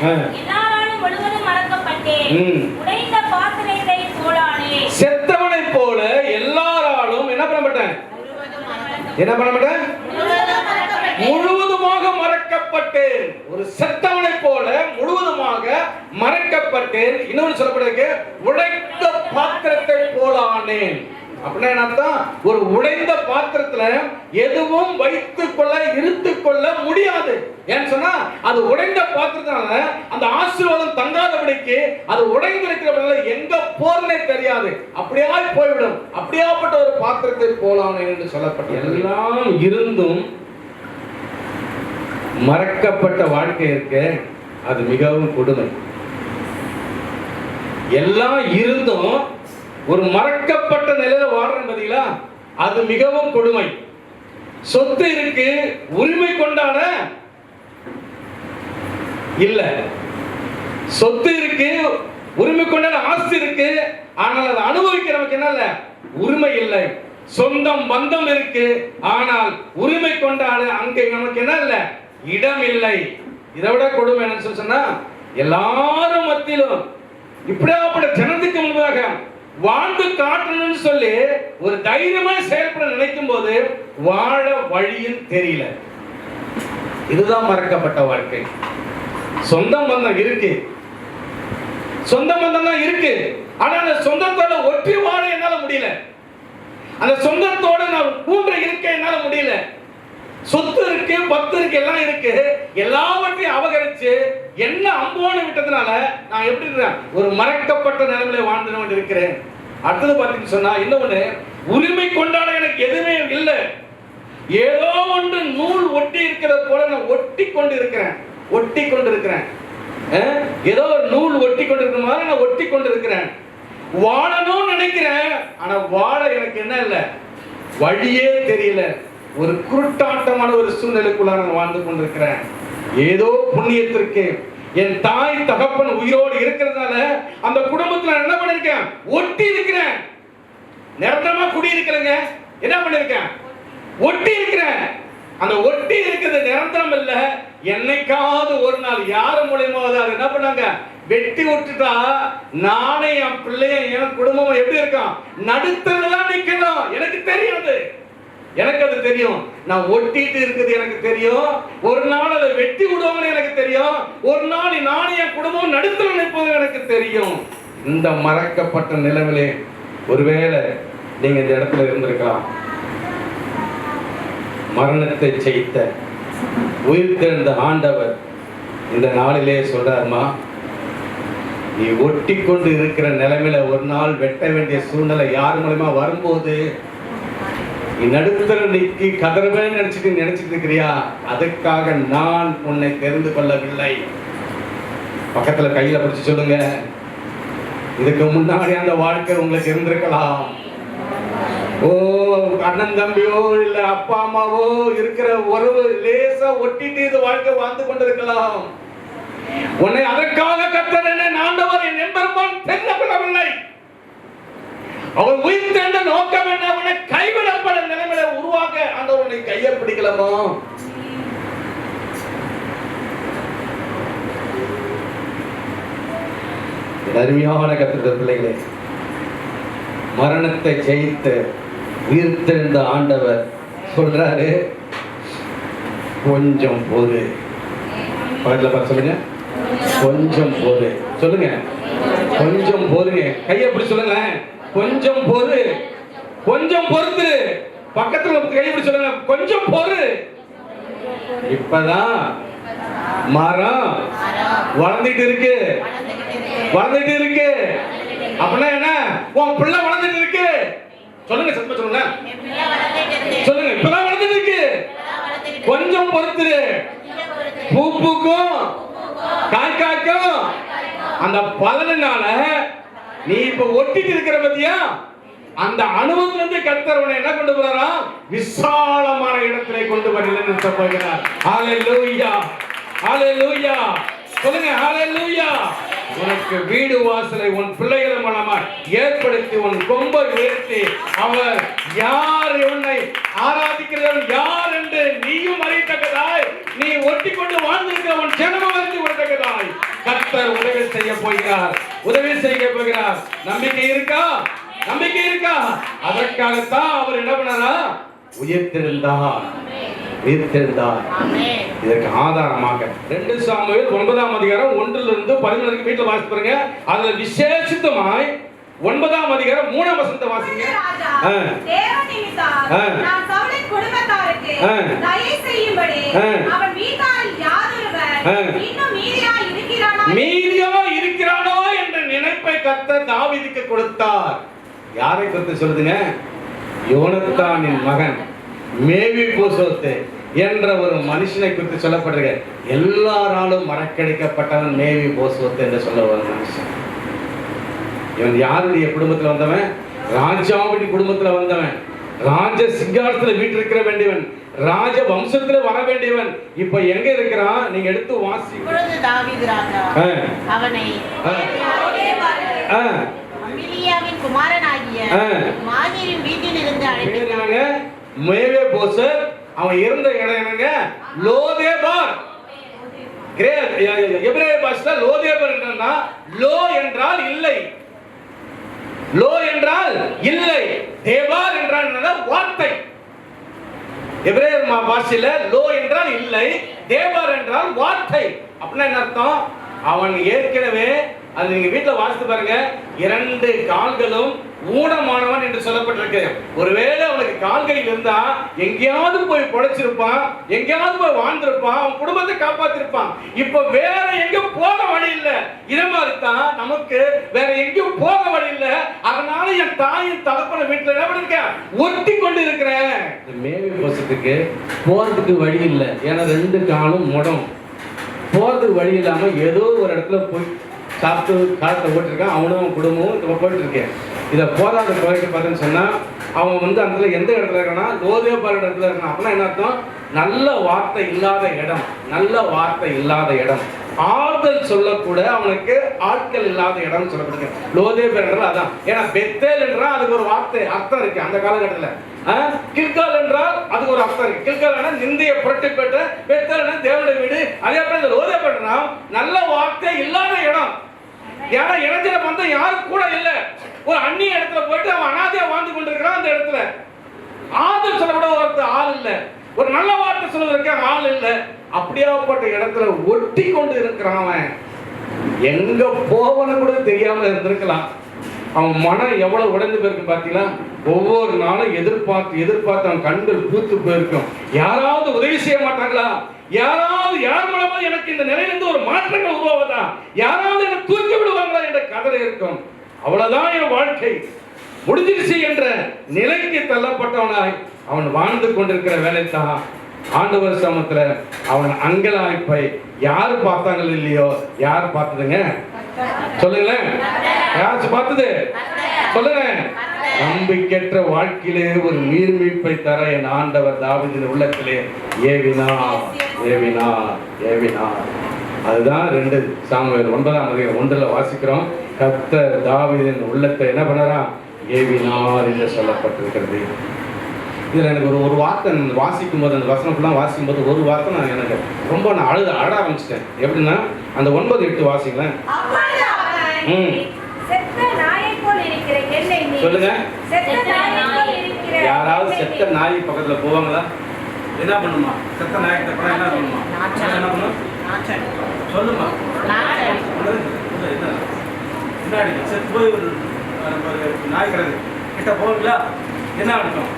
எல்லாராலும் முழுவதும் மறக்கப்பட்டேன். உடைந்த பாத்திரத்தை போலானேன். செத்தவனை போல எல்லாராலும் என்ன பண்ணப்பட்டேன்? என்ன பண்ணப்பட்டேன்? முழுவதுமாக மறக்கப்பட்டேன். ஒரு செத்தவனை போல முழுவதுமாக மறக்கப்பட்டேன். இன்னொன்று சொல்லப்படுது, உடைந்த பாத்திரத்தை போலானேன். அப்படின்னா என்ன அர்த்தம்? ஒரு உடைந்த பாத்திரத்துல எதுவும் வைத்துக் கொள்ள இருத்துக் கொள்ள முடியாது. ஏன்னு சொன்னா அது உடைந்த பாத்திரத்தினால அந்த ஆசீர்வாதம் தங்காதபடிக்கு அது உடைந்து இருக்கிறவங்க எங்க போறனே தெரியாது, அப்படியாய் போய்விடும். அப்படியாப்பட்ட ஒரு பாத்திரத்தை போலானேன் என்று சொல்லப்பட்ட எல்லாம் இருந்தும் மறக்கப்பட்ட வாழ்க்கை இருக்கு, அது மிகவும் கொடுமை. எல்லாம் இருந்தும் ஒரு மறக்கப்பட்ட நிலையில வாழ்றேன் பாத்தீங்களா, அது மிகவும் கொடுமை. சொத்து இருக்கு, உரிமை கொண்டாட இல்ல. சொத்து இருக்கு, உரிமை கொண்டாட ஆஸ்தி இருக்கு, ஆனால் அதை அனுபவிக்கிறவங்க என்ன இல்ல, உரிமை இல்லை. சொந்தம் பந்தம் இருக்கு, ஆனால் உரிமை கொண்டாட அங்க நமக்கு என்ன இல்ல, இடம் இல்லை. இதை விட கொடுமை என்னன்னு சொன்னா, எல்லாரும் மத்தியிலும் இப்படியாப்பட்ட ஜனத்துக்கு முன்பாக வாழ்ந்து காட்டணும்னு சொல்லி ஒரு தைரியமா செயல்பட நினைக்கும் போது வாழ வழியும் தெரியல. இதுதான் மறக்கப்பட்ட வாழ்க்கை. சொந்தம் பந்தம் இருக்கு, சொந்த பந்தம் தான் இருக்கு, ஆனா அந்த சொந்தத்தோட ஒற்றி வாழ என்னால முடியல. அந்த சொந்தத்தோட நான் கூன்ற இருக்க என்னால முடியல. சொத்து இருக்கு, பத்து இருக்கு, எல்லாம் இருக்கு, எல்லாவற்றையும் அபகரிச்சு என்ன அம்போன்னு விட்டதுனால நான் எப்படி இருக்கேன், ஒரு மறக்கப்பட்ட நிலைமையில வாழ்ந்து கொண்டு இருக்கிறேன். அடுத்தது பார்த்தீங்கன்னு சொன்னா, இன்னொன்னு, உரிமை கொண்டாட எனக்கு எதுவுமே இல்லை. ஏதோ ஒன்று நூல் ஒட்டி இருக்கிறது போல நான் ஒட்டி கொண்டு இருக்கிறேன். ஏதோ ஒரு நூல் ஒட்டி கொண்டு இருக்கிற மாதிரி நான் ஒட்டி கொண்டு இருக்கிறேன். வாழணும்னு நினைக்கிறேன், ஆனா வாழ எனக்கு என்ன இல்லை, வழியே தெரியல. ஒரு குருட்டாட்டமான ஒரு சூழ்நிலைக்குள்ள நான் வாழ்ந்து கொண்டிருக்கிறேன். ஏதோ புண்ணியத்திற்கு என் தாய் தகப்பன் உயிரோடு இருக்கிறதுனால அந்த குடும்பத்துல என்ன பண்ணிருக்கேன், ஒட்டி இருக்கிறேன். நிரந்தரமா குடி இருக்கிறேங்க, என்ன பண்ணிருக்கேன், ஒட்டி இருக்கிறேன். அந்த ஒட்டி இருக்கிறது நிரந்தரம் இல்ல. என்னைக்காவது ஒரு நாள் யாரு மூலியமா அது என்ன பண்ணாங்க, வெட்டி விட்டுட்டா நானே என் பிள்ளைய என் குடும்பம் எப்படி இருக்கான், நடுத்தரதான் நிக்கணும். எனக்கு தெரியாது, எனக்கு அது தெரியும். நான் ஒட்டிட்டு இருக்குது எனக்கு தெரியும். ஒரு நாள் அதை வெட்டி விடுவாங்கன்னு எனக்கு தெரியும். ஒரு நாள் நானும் என் குடும்பம் நடுத்தர நிற்பது எனக்கு தெரியும். இந்த மறக்கப்பட்ட நிலைமையிலே ஒருவேளை நீங்க இந்த இடத்துல இருந்திருக்கலாம். மரணத்தை ஜெயித்த உயிர்த்தெழுந்த ஆண்டவர் இந்த நாளிலே சொல்றாருமா, நீ ஒட்டி கொண்டு இருக்கிற நிலைமையில ஒரு நாள் வெட்ட வேண்டிய சூழ்நிலை யார் மூலமா வரும்போது நீ நடுத்தர நிக்கி கதறுவேன்னு நினைச்சிட்டு இருக்கிறியா, அதுக்காக நான் உன்னை தெரிந்து கொள்ளவில்லை. பக்கத்துல கையில பிடிச்சு சொல்லுங்க, இதுக்கு முன்னாடி அந்த வாழ்க்கை உங்களுக்கு இருந்திருக்கலாம். ஓ அண்ணன் தம்பியோ இல்ல அப்பா அம்மாவோ இருக்கிற உறவு லேசா ஒட்டிட்டு இது வாழ்க்கை வாழ்ந்து கொண்டிருக்கலாம். உன்னை அதற்காக கர்த்தர் என்ன ஆண்டவர் என் எம்பெருமான் தெரிந்து கொள்ளவில்லை. அவர் உயிர்த்தெழுந்த நோக்கம் என்ன, உன்னை கைவிடப்பட நிலைமையில உருவாக்க ஆண்டவர் உன்னை கையை பிடிக்கலாமோ? அருமையான கர்த்தருடைய பிள்ளைகளே, மரணத்தை ஜெயித்து உயிர்த்தெழுந்த ஆண்டவர் சொல்றாரு, கொஞ்சம் பொறு. பக்கத்துல பார்த்து சொல்லுங்க, கொஞ்சம் பொறு. சொல்லுங்க, கொஞ்சம் பொறுங்க. கையை எப்படி சொல்லுங்க, கொஞ்சம் பொறு, கொஞ்சம் பொறுத்து. பக்கத்துல கையை எப்படி சொல்லுங்க, கொஞ்சம் பொறு. இப்பதான் மரம் வளர்ந்துட்டு இருக்கு. அப்படின்னா என்ன, உன் பிள்ளை வளர்ந்துட்டு இருக்கு. சொல்லுங்க, சத்தமா சொல்லுங்க, சொல்லுங்க, இப்பதான் வளர்ந்துட்டு இருக்கு. கொஞ்சம் பொறுத்து. பூ பூக்கும், காய் காய்க்கும். அந்த பலனால நீ இப்ப ஒட்டிட்டு இருக்கிற பத்தியா, அந்த அனுபவத்துல இருந்து கர்த்தர் உன்னை என்ன கொண்டு போறாரா, விசாலமான இடத்திலே கொண்டு வரலன்னு நிறுத்த போகிறார். ஹalleluya, ஹalleluya. சொல்லுங்க, ஹalleluya. உனக்கு வீடு வாசலை உன் பிள்ளைகள் மூலமா ஏற்படுத்தி உன் கொம்பை உயர்த்தி அவர் யார், உன்னை ஆராதிக்கிறவர் யார் என்று நீயும் அறியத்தக்கதாய், நீ ஒட்டி கொண்டு வாழ்ந்திருக்கிற உன் ஜனமும் அறிந்து கொள்ளத்தக்கதாய் செய்ய போகிறார், உதவி செய்ய போகிறார். நம்பிக்கை இருக்கா? நம்பிக்கை இருக்கா? அதற்காகத்தான் அவர் என்ன பண்ணாரா? உயிர்த்தெழுந்தார். இதற்கு ஆதாரமாக 2 சாமுவேல் 9ஆம் அதிகாரம் 1 11 வீட்டுல வாசித்து பாருங்க. அதுல விசேஷித்தமாய் 9ஆம் அதிகாரம் 3ஆம் வசனத்தை வாசிங்க. நான் சவுலின் குடும்பத்தாருக்கு தயை செய்யும்படி அவன் வீட்டாரில் யாதொருவர் இன்னும் மீதியா இருக்கிறானோ என்ற நினைப்பை கர்த்தர் தாவீதுக்கு கொடுத்தார். யாரை குறித்து சொல்லுதுங்க? யோனத்தானின் மகன் மேவிபோசேத் என்ற ஒரு மனுஷனை குறித்து சொல்லப்படுறது. எல்லாராலும் மறக்கடிக்கப்பட்டவன் மேவிபோசேத் என்று சொல்ல ஒரு மனுஷன். இவன் யாருடைய குடும்பத்தில் வந்தவன்? ராஜாவுடைய குடும்பத்தில் வந்தவன். ராஜ சிங்காசனத்தில் வீட்டிருக்கிற வேண்டியவன், ராஜ வம்சத்தில் வர வேண்டியவன். இப்ப எங்க இருக்கிறான்? நீங்க எடுத்து வாசி. தாவீது ராஜா அவனை அமிலியாவின் குமாரனாகிய மாகீரின் வீட்டில் இருந்து அழைத்தாங்க. மேவிபோசேத் அவன் இருந்த இடம் என்னங்க? லோதேபார். எபிரேய பாஷையில லோதேபார் என்றா லோ என்றால் இல்லை, லோ என்றால் இல்லை, தேபார் என்றால் என்ன? வார்த்தை. எபிரேய பாஷையில லோ என்றால் இல்லை, தேபார் என்றால் வார்த்தை. அப்படின்னா என்ன அர்த்தம்? அவன் ஏற்கனவே அது நீங்க வீட்டுல வாசித்து பாருங்க, 2 கால்களும் ஊனமானவன் என்று சொல்லப்பட்டிருக்கு. ஒருவேளை அவனுக்கு கால்கள் இருந்தா எங்கேயாவது போய் பொழைச்சிருப்பான், எங்கேயாவது போய் வாழ்ந்திருப்பான், அவன் குடும்பத்தை காப்பாத்திருப்பான். இப்ப வேற எங்கேயும் போக வழி இல்லை. இதே மாதிரி தான் நமக்கு வேற எங்கேயும் போக வழி இல்லை. அதனால என் தாயின் தகப்பன வீட்டுல என்ன பண்ணிருக்க? ஒட்டி கொண்டு இருக்கிறேன். மேவிபோசேத்துக்கு போறதுக்கு வழி இல்லை. ஏன்னா 2 காலும் முடம். போறதுக்கு வழி இல்லாம ஏதோ ஒரு இடத்துல போய் சாப்பிட்டு காலத்தை ஓட்டிருக்கான். அவனும் குடும்பமும் போயிட்டு இருக்கேன். இதை போதாத குறைக்கு பார்த்தேன்னு சொன்னா அவன் வந்து அந்த எந்த இடத்துல இருக்கானா? லோதேபார் இடத்துல இருக்கான். அப்படின்னா என்ன அர்த்தம்? நல்ல வார்த்தை இல்லாத இடம், நல்ல வார்த்தை இல்லாத இடம். ஆறுதல் சொல்லக்கூட அவனுக்கு ஆட்கள் இல்லாத இடம் சொல்லப்படுது. லோதேபார் என்றால் அதான். ஏன்னா பெத்தேல் என்றால் அதுக்கு ஒரு வார்த்தை அர்த்தம் இருக்கு அந்த காலகட்டத்தில். கில்கால் என்றால் அதுக்கு ஒரு அர்த்தம் இருக்கு. கில்கால் நிந்தைய புரட்டி பெற்ற, பெத்தேல் தேவனுடைய வீடு. அதே போல இந்த லோதேபார் நல்ல வார்த்தை இல்லாத இடம். ஏன்னா இளைஞர பந்தம் யாரும் கூட இல்ல. ஒரு அந்நிய இடத்துல போயிட்டு அவன் அனாதையா வாழ்ந்து கொண்டிருக்கிறான். அந்த இடத்துல ஆறுதல் சொல்லக்கூட ஒரு ஆள் இல்ல, ஒரு நல்ல வார்த்தை சொல்வதற்கு ஆள் இல்ல. அப்படியாப்பட்ட இடத்துல ஒட்டி கொண்டு இருக்கிறான். அவன் எங்க போவன்னு கூட தெரியாம இருந்திருக்கலாம். அவன் மனம் எவ்வளவு உடைந்து போயிருக்கு பாத்தீங்களா? ஒவ்வொரு நாளும் எதிர்பார்த்து அவன் கண்கள் பூத்து போயிருக்கும். யாராவது உதவி செய்ய மாட்டாங்களா? யார் மூலமா எனக்கு இந்த நிலையிலிருந்து ஒரு மாற்றங்கள் உருவாவதா? யாராவது என்ன தூக்கி விடுவாங்களா என்ற கவலை இருக்கும். அவ்வளவுதான் என் வாழ்க்கை முடிஞ்சிருச்சு என்ற நிலைக்கு தள்ளப்பட்டவனாய் அவன் வாழ்ந்து கொண்டிருக்கிற வேலைத்தான் ஆண்டவர் சமத்துல அவன் அங்கலாய்ப்பை யாரு பார்த்தாங்க இல்லையோ? யார் பார்த்ததுங்க? சொல்லுங்களேன். யாராச்சும் பார்த்தது? சொல்லுங்க. நம்பிக்கையற்ற வாழ்க்கையிலே ஒரு நீர்மீட்பை தர என் ஆண்டவர் தாவீதின் உள்ளத்திலே ஏவினார். அதுதான் 2 சாமுவேல் 9ஆம் அதிகாரம் 1 வாசிக்கிறோம். கர்த்தர் தாவீதின் உள்ளத்தை என்ன பண்ணறா? ஏவினார் என்று சொல்லப்பட்டிருக்கிறது. இதுல எனக்கு ஒரு வார்த்தை வாசிக்கும் போது, அந்த வசனம் ஃபுல்லாக வாசிக்கும் போது ஒரு வார்த்தை எனக்கு ரொம்ப அழ ஆரம்பிச்சிட்டேன். எப்படின்னா அந்த 9-8 வாசிங்களேன். சொல்லுங்க. யாராவது செத்த நாய் பக்கத்துல போவாங்களா? என்ன பண்ணுமா? செத்த நாய் கிட்ட போனா என்ன பண்ணுமா? என்ன பண்ணும்? சொல்லுமா. முன்னாடி செத்து போய் ஒரு நாய் கிட்ட போவீங்களா? என்ன அர்த்தம்?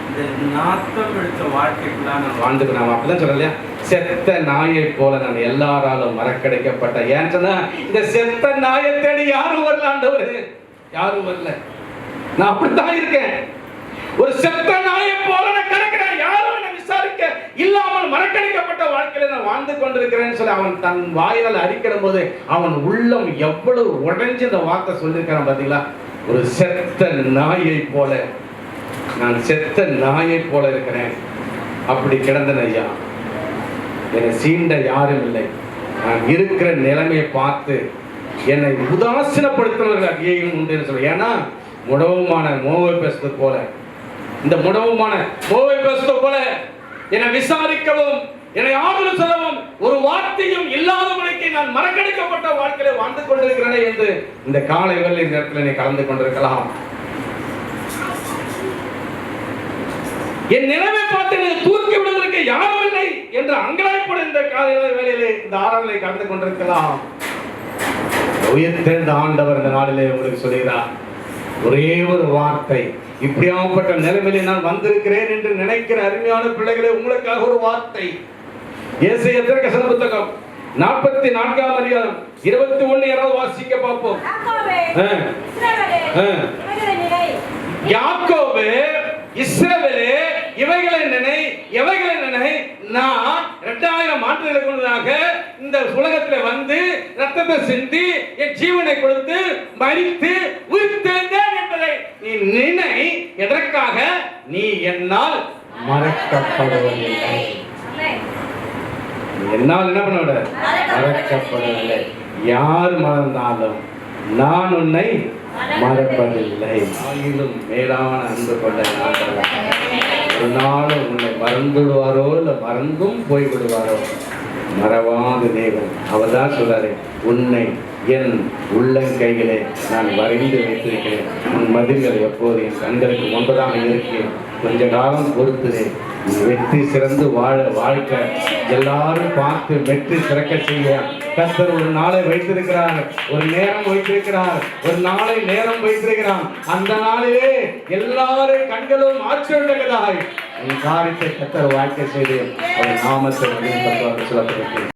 இந்த நாட்டம் எடுத்த வாழ்க்கைக்குள்ள நான் வாழ்ந்துக்கிறேன். அப்படிதான் சொல்லலையா? செத்த நாயை போல நான் எல்லாராலும் மறக்கடிக்கப்பட்ட. ஏன் சொன்னா இந்த செத்த நாயை தேடி யாரும் வரல ஆண்டவரே, யாரும் வரல. நான் அப்படித்தான் இருக்கேன். ஒரு செத்த நாயை போல நான் கிடக்கிறேன். யாரும் என்னை விசாரிக்க இல்லாமல் மறக்கடிக்கப்பட்ட வாழ்க்கையில நான் வாழ்ந்து கொண்டிருக்கிறேன்னு சொல்லி அவன் தன் வாயினால் அறிக்கிற போது அவன் உள்ளம் எவ்வளவு உடைஞ்சு இந்த வார்த்தை சொல்லியிருக்கிறான் பாத்தீங்களா? ஒரு செத்த நாயை போல, நான் செத்த நாயை போல இருக்கிறேன். அப்படி கிடந்தன ஐயா. என்னை சீண்ட யாரும் இல்லை. நான் இருக்கிற நிலைமையை பார்த்து என்னை உதாசீனப்படுத்தினவர்கள் அங்கேயும் உண்டு சொல்ல. ஏன்னா முடவுமான மோவை பேசுறது போல, இந்த முடவுமான மோவை பேசுறது போல என்னை விசாரிக்கவும் என்னை ஆறுதல் சொல்லவும் ஒரு வார்த்தையும் இல்லாதவனுக்கு நான் மறக்கடிக்கப்பட்ட வாழ்க்கையில வாழ்ந்து கொண்டிருக்கிறேன் என்று இந்த காலை வேளை இந்த இடத்துல நீ கலந்து கொண்டிருக்கலாம். என் நிலைமை பார்த்து நீ தூக்கி விடுவதற்கு யாரும் இல்லை என்று அங்கலாய்ப்பட இந்த காலை வேளையிலே இந்த ஆராதனை கலந்து கொண்டிருக்கலாம். உயிர்த்தெழுந்த ஆண்டவர் இந்த நாளிலே உங்களுக்கு சொல்கிறார் ஒரே ஒரு வார்த்தை. இப்படியாப்பட்ட நிலைமையிலே நான் வந்திருக்கிறேன் என்று நினைக்கிற அருமையான பிள்ளைகளே, உங்களுக்காக ஒரு வார்த்தை. ஏசாயா தீர்க்கதரிசன புத்தகம் 44ஆம் அதிகாரம் 21 யாராவது வாசிக்க பார்ப்போம். யாக்கோபே இஸ்ரவேலே இவைகளை நினை, எவைகளை நினை, நான் 2000 ஆண்டுகளுக்கு முன்னதாக இந்த உலகத்தில் வந்து ரத்தத்தை சிந்தி என் ஜீவனை கொடுத்து மரித்து உயிர்த்தெழுந்தேன் என்பதை நீ நினை. எதற்காக? நீ என்னால் மறக்கப்படுவதில்லை. என்னால் என்ன பண்ண விட மறக்கப்படவில்லை. யார் மறந்தாலும் நான் உன்னை மறப்பதில்லை. ஆயிலும் மேலான அன்பு கொண்ட ஒரு நாளும் உன்னை மறந்துடுவாரோ இல்லை மறந்தும் போய்விடுவாரோ மறவாத தேவன். அவர் தான் சொல்றாரு, உன்னை என் உள்ளங்கைகளே நான் வரைந்து வைத்திருக்கிறேன், உன் மதில்கள் எப்போது என் கண்களுக்கு முன்பதாக இருக்கிறேன். கொஞ்ச காலம் பொறுத்துதே, வெற்றி சிறந்து வாழ வாழ்க்கை எல்லாரும் பார்த்து வெற்றி சிறக்க செய்ய கர்த்தர் ஒரு நாளை வைத்திருக்கிறார், ஒரு நேரம் வைத்திருக்கிறார், ஒரு நாளை நேரம் வைத்திருக்கிறார். அந்த நாளிலே எல்லாரும் கண்களும் ஆச்சரியத்தக்கதாய் உன் காரியத்தை கர்த்தர் வாழ்க்கை செய்து அவர் நாமத்தை சொல்லப்பட்டிருக்கிறது.